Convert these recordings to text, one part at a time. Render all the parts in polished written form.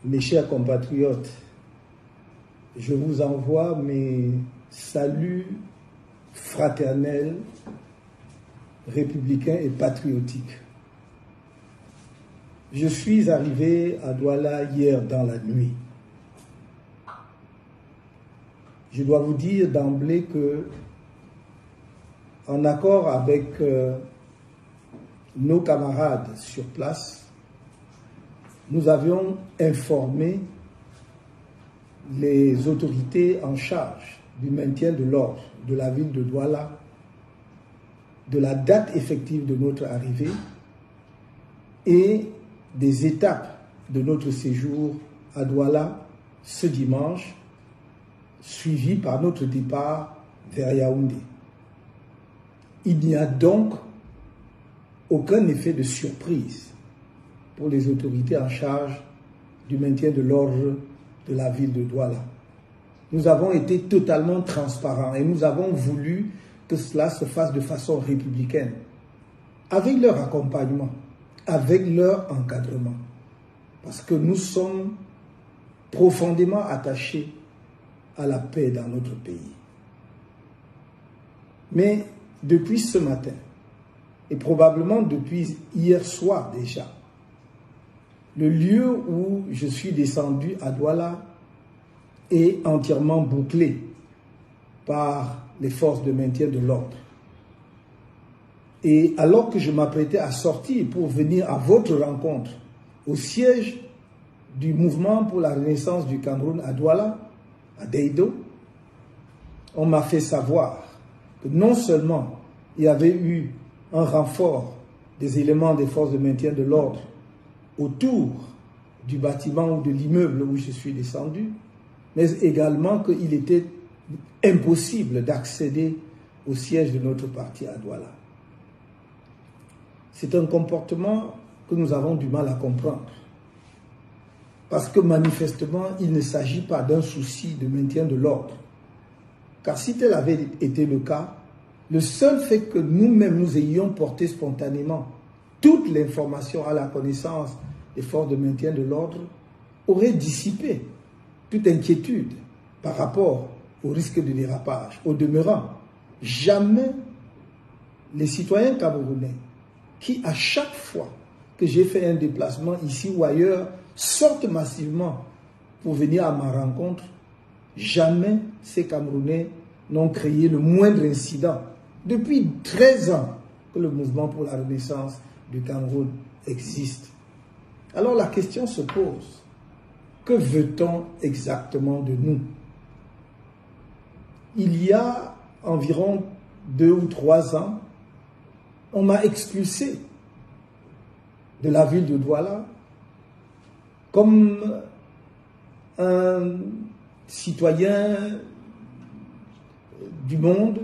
Mes chers compatriotes, je vous envoie mes saluts fraternels, républicains et patriotiques. Je suis arrivé à Douala hier dans la nuit. Je dois vous dire d'emblée que, en accord avec nos camarades sur place, nous avions informé les autorités en charge du maintien de l'ordre de la ville de Douala de la date effective de notre arrivée et des étapes de notre séjour à Douala ce dimanche, suivi par notre départ vers Yaoundé. Il n'y a donc aucun effet de surprise pour les autorités en charge du maintien de l'ordre de la ville de Douala. Nous avons été totalement transparents et nous avons voulu que cela se fasse de façon républicaine, avec leur accompagnement, avec leur encadrement, parce que nous sommes profondément attachés à la paix dans notre pays. Mais depuis ce matin, et probablement depuis hier soir déjà, le lieu où je suis descendu à Douala est entièrement bouclé par les forces de maintien de l'ordre. Et alors que je m'apprêtais à sortir pour venir à votre rencontre au siège du mouvement pour la renaissance du Cameroun à Douala, à Deido, on m'a fait savoir que non seulement il y avait eu un renfort des éléments des forces de maintien de l'ordre autour du bâtiment ou de l'immeuble où je suis descendu, mais également qu'il était impossible d'accéder au siège de notre parti à Douala. C'est un comportement que nous avons du mal à comprendre, parce que manifestement, il ne s'agit pas d'un souci de maintien de l'ordre. Car si tel avait été le cas, le seul fait que nous-mêmes nous ayons porté spontanément toute l'information à la connaissance des forces de maintien de l'ordre aurait dissipé toute inquiétude par rapport au risque de dérapage. Au demeurant, jamais les citoyens camerounais qui, à chaque fois que j'ai fait un déplacement ici ou ailleurs, sortent massivement pour venir à ma rencontre, jamais ces Camerounais n'ont créé le moindre incident. Depuis 13 ans que le mouvement pour la renaissance du Cameroun existe. Alors la question se pose, que veut-on exactement de nous? Il y a environ 2 ou 3 ans, on m'a expulsé de la ville de Douala comme un citoyen du monde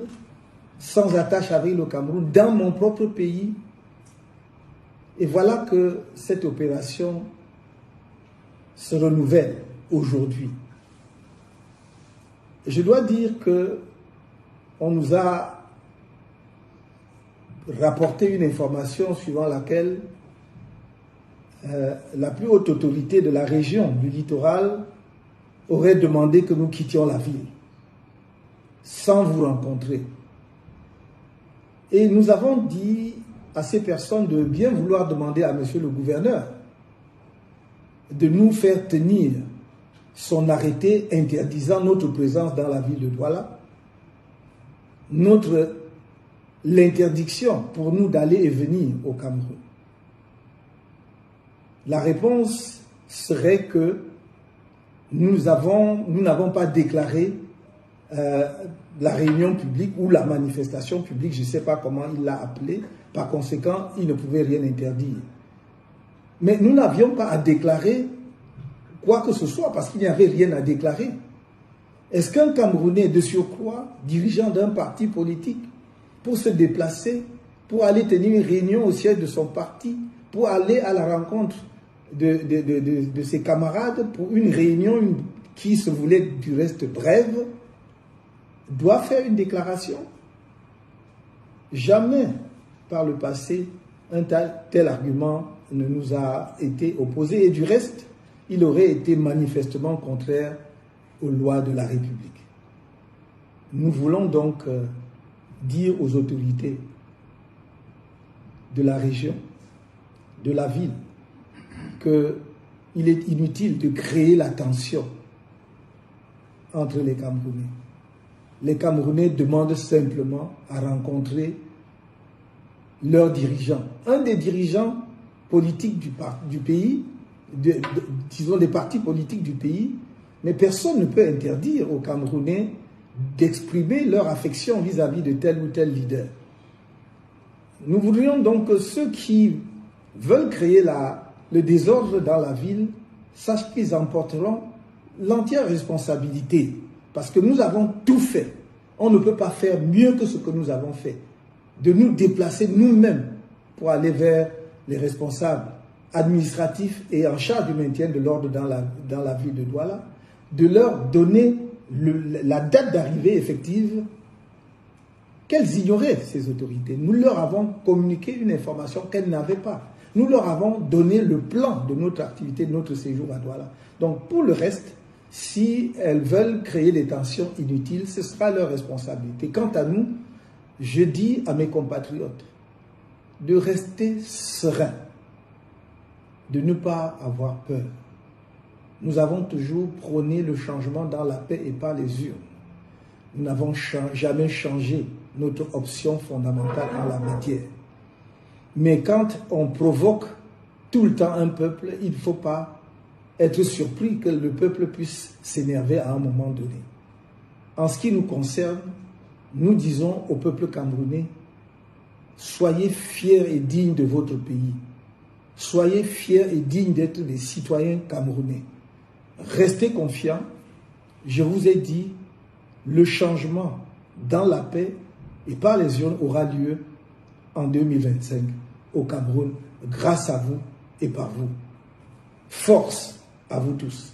sans attache avec le Cameroun dans mon propre pays. Et voilà que cette opération se renouvelle aujourd'hui. Je dois dire que on nous a rapporté une information suivant laquelle la plus haute autorité de la région du littoral aurait demandé que nous quittions la ville sans vous rencontrer. Et nous avons dit à ces personnes de bien vouloir demander à monsieur le gouverneur de nous faire tenir son arrêté interdisant notre présence dans la ville de Douala, l'interdiction pour nous d'aller et venir au Cameroun. La réponse serait que nous n'avons pas déclaré la réunion publique ou la manifestation publique, je ne sais pas comment il l'a appelé, par conséquent, il ne pouvait rien interdire. Mais nous n'avions pas à déclarer quoi que ce soit, parce qu'il n'y avait rien à déclarer. Est-ce qu'un Camerounais de surcroît, dirigeant d'un parti politique, pour se déplacer, pour aller tenir une réunion au siège de son parti, pour aller à la rencontre de ses camarades, pour une réunion qui se voulait du reste brève, doit faire une déclaration? Jamais par le passé un tel argument ne nous a été opposé. Et du reste, il aurait été manifestement contraire aux lois de la République. Nous voulons donc dire aux autorités de la région, de la ville, qu'il est inutile de créer la tension entre les Camerounais. Les Camerounais demandent simplement à rencontrer leurs dirigeants. Un des dirigeants politiques du pays, disons des partis politiques du pays, mais personne ne peut interdire aux Camerounais d'exprimer leur affection vis-à-vis de tel ou tel leader. Nous voudrions donc que ceux qui veulent créer le désordre dans la ville sachent qu'ils emporteront l'entière responsabilité, parce que nous avons tout fait. On ne peut pas faire mieux que ce que nous avons fait, de nous déplacer nous-mêmes pour aller vers les responsables administratifs et en charge du maintien de l'ordre dans la ville de Douala, de leur donner la date d'arrivée effective qu'elles ignoraient, ces autorités. Nous leur avons communiqué une information qu'elles n'avaient pas. Nous leur avons donné le plan de notre activité, de notre séjour à Douala. Donc pour le reste, si elles veulent créer des tensions inutiles, ce sera leur responsabilité. Quant à nous, je dis à mes compatriotes de rester sereins, de ne pas avoir peur. Nous avons toujours prôné le changement dans la paix et par les urnes. Nous n'avons jamais changé notre option fondamentale en la matière. Mais quand on provoque tout le temps un peuple, il ne faut pas être surpris que le peuple puisse s'énerver à un moment donné. En ce qui nous concerne, nous disons au peuple camerounais, soyez fiers et dignes de votre pays. Soyez fiers et dignes d'être des citoyens camerounais. Restez confiants. Je vous ai dit, le changement dans la paix et par les urnes aura lieu en 2025 au Cameroun, grâce à vous et par vous. Force à vous tous.